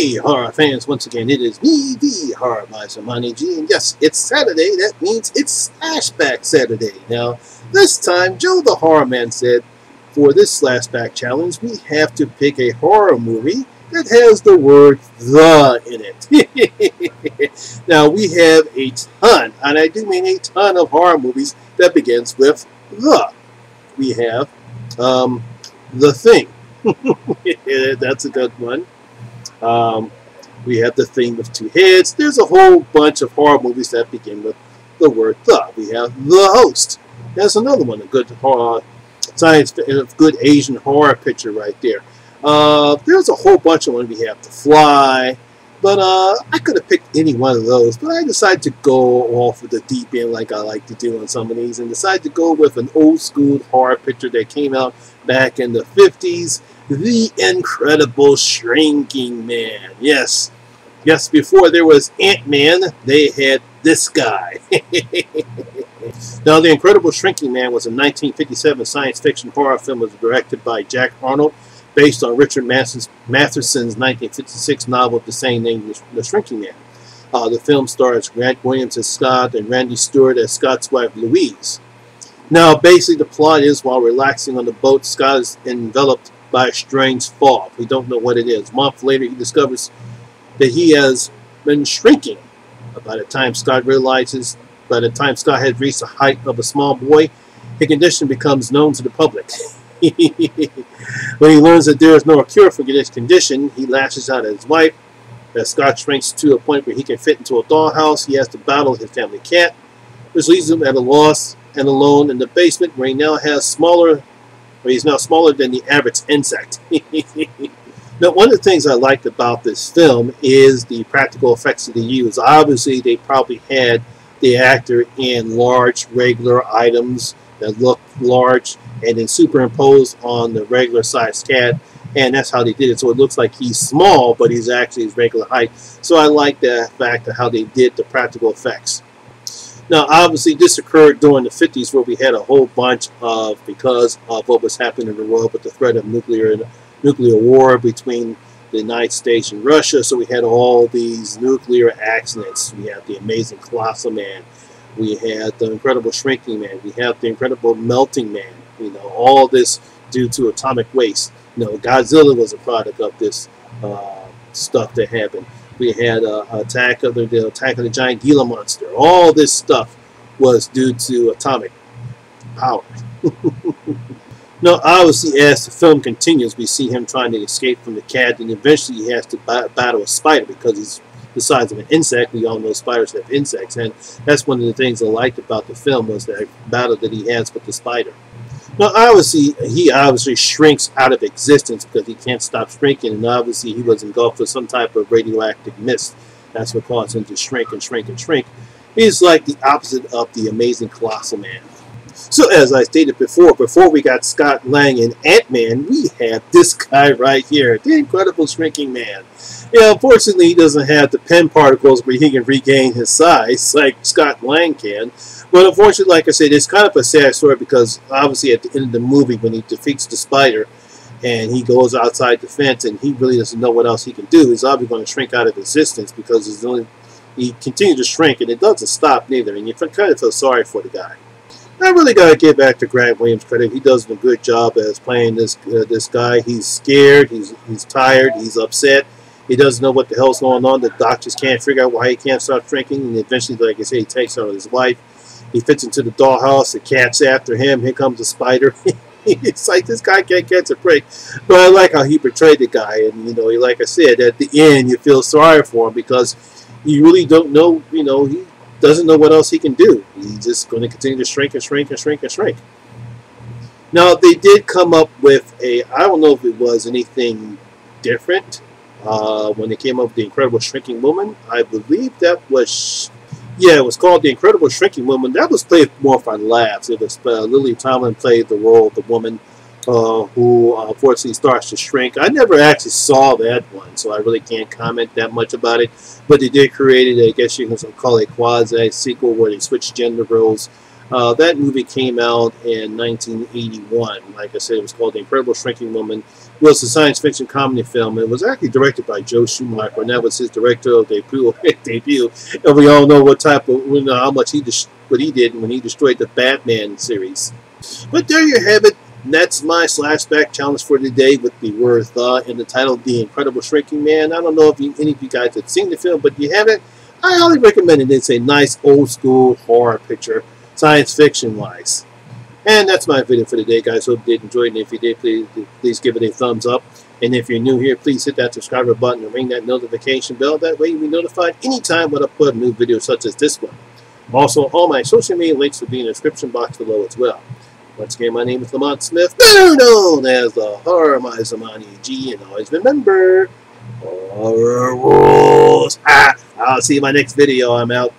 Hey horror fans, once again it is me, the Horror Miser Monty G, and yes, it's Saturday. That means it's Slashback Saturday. Now, this time, Joe the Horror Man said, for this Slashback challenge, we have to pick a horror movie that has the word "the" in it. Now, we have a ton, and I do mean a ton of horror movies that begins with "the." We have The Thing. That's a good one. We have The Thing with Two Heads. There's a whole bunch of horror movies that begin with the word "the." We have The Host. That's another one, a good horror, good Asian horror picture right there. There's a whole bunch of them. We have The Fly, but I could have picked any one of those, but I decided to go off with the deep end like I like to do on some of these, and decided to go with an old school horror picture that came out back in the 50s. The Incredible Shrinking Man. Yes, before there was Ant-Man, they had this guy. Now, The Incredible Shrinking Man was a 1957 science fiction horror film. It was directed by Jack Arnold, based on Richard Matheson's 1956 novel of the same name, The Shrinking Man. The film stars Grant Williams as Scott and Randy Stewart as Scott's wife, Louise. Now, basically, the plot is, while relaxing on the boat, Scott is enveloped by a strange fog. We don't know what it is. A month later, he discovers that he has been shrinking. By the time Scott has reached the height of a small boy, his condition becomes known to the public. When he learns that there is no cure for this condition, he lashes out at his wife. As Scott shrinks to a point where he can fit into a dollhouse, he has to battle his family cat, which leaves him at a loss and alone in the basement, where he's now smaller than the average insect. Now, one of the things I liked about this film is the practical effects that they used. Obviously, they probably had the actor in large, regular items that look large and then superimposed on the regular sized cat, and that's how they did it. So it looks like he's small, but he's actually his regular height. So I like the fact of how they did the practical effects. Now, obviously, this occurred during the 50s, where we had a whole bunch of, because of what was happening in the world with the threat of nuclear war between the United States and Russia. So we had all these nuclear accidents. We have the Amazing Colossal Man. We had the Incredible Shrinking Man. We have the Incredible Melting Man. You know, all this due to atomic waste. You know, Godzilla was a product of this stuff that happened. We had attack of the giant Gila monster. All this stuff was due to atomic power. Now, obviously, as the film continues, we see him trying to escape from the cat, and eventually he has to battle a spider because he's the size of an insect. We all know spiders have insects, and that's one of the things I liked about the film, was that battle that he has with the spider. Now, obviously, he shrinks out of existence because he can't stop shrinking, and obviously he was engulfed with some type of radioactive mist. That's what caused him to shrink and shrink and shrink. He's like the opposite of the Amazing Colossal Man. So, as I stated before we got Scott Lang and Ant-Man, we have this guy right here, the Incredible Shrinking Man. Yeah, unfortunately, he doesn't have the pen particles where he can regain his size like Scott Lang can. But unfortunately, like I said, it's kind of a sad story, because obviously at the end of the movie, when he defeats the spider and he goes outside the fence and he really doesn't know what else he can do, he's obviously going to shrink out of existence, because he continues to shrink, and it doesn't stop neither, and you kind of feel sorry for the guy. I really got to give back to Grant Williams credit. He does a good job as playing this guy. He's scared, he's tired, he's upset. He doesn't know what the hell's going on. The doctors can't figure out why he can't stop shrinking, and eventually, like I say, he takes out his wife. He fits into the dollhouse. The cat's after him. Here comes the spider. It's like, this guy can't catch a break. But I like how he portrayed the guy. And, you know, like I said, at the end, you feel sorry for him, because you really don't know, you know, he doesn't know what else he can do. He's just going to continue to shrink and shrink and shrink and shrink. Now, they did come up with I don't know if it was anything different when they came up with the Incredible Shrinking Woman. I believe that was... Yeah, it was called The Incredible Shrinking Woman. That was played more for laughs. It was Lily Tomlin played the role of the woman who unfortunately starts to shrink. I never actually saw that one, so I really can't comment that much about it. But they did create it, I guess you can call it a quasi-sequel, where they switched gender roles That movie came out in 1981. Like I said, it was called The Incredible Shrinking Woman. It was a science fiction comedy film. It was actually directed by Joe Schumacher, and that was his directorial debut. And we all know what type of, how much what he did when he destroyed the Batman series. But there you have it. That's my Slashback challenge for today with the word "the" in the title, The Incredible Shrinking Man. I don't know if any of you guys have seen the film, but if you haven't, I highly recommend it. It's a nice old school horror picture, science fiction wise. And that's my video for today, guys. Hope you did enjoy it. And if you did, please give it a thumbs up. And if you're new here, please hit that subscribe button and ring that notification bell. That way you'll be notified anytime when I put a new video such as this one. Also, all my social media links will be in the description box below as well. Once again, my name is Lamont Smith, better known as the Horror Miser Monty G. And always remember, horror rules. I'll see you in my next video. I'm out.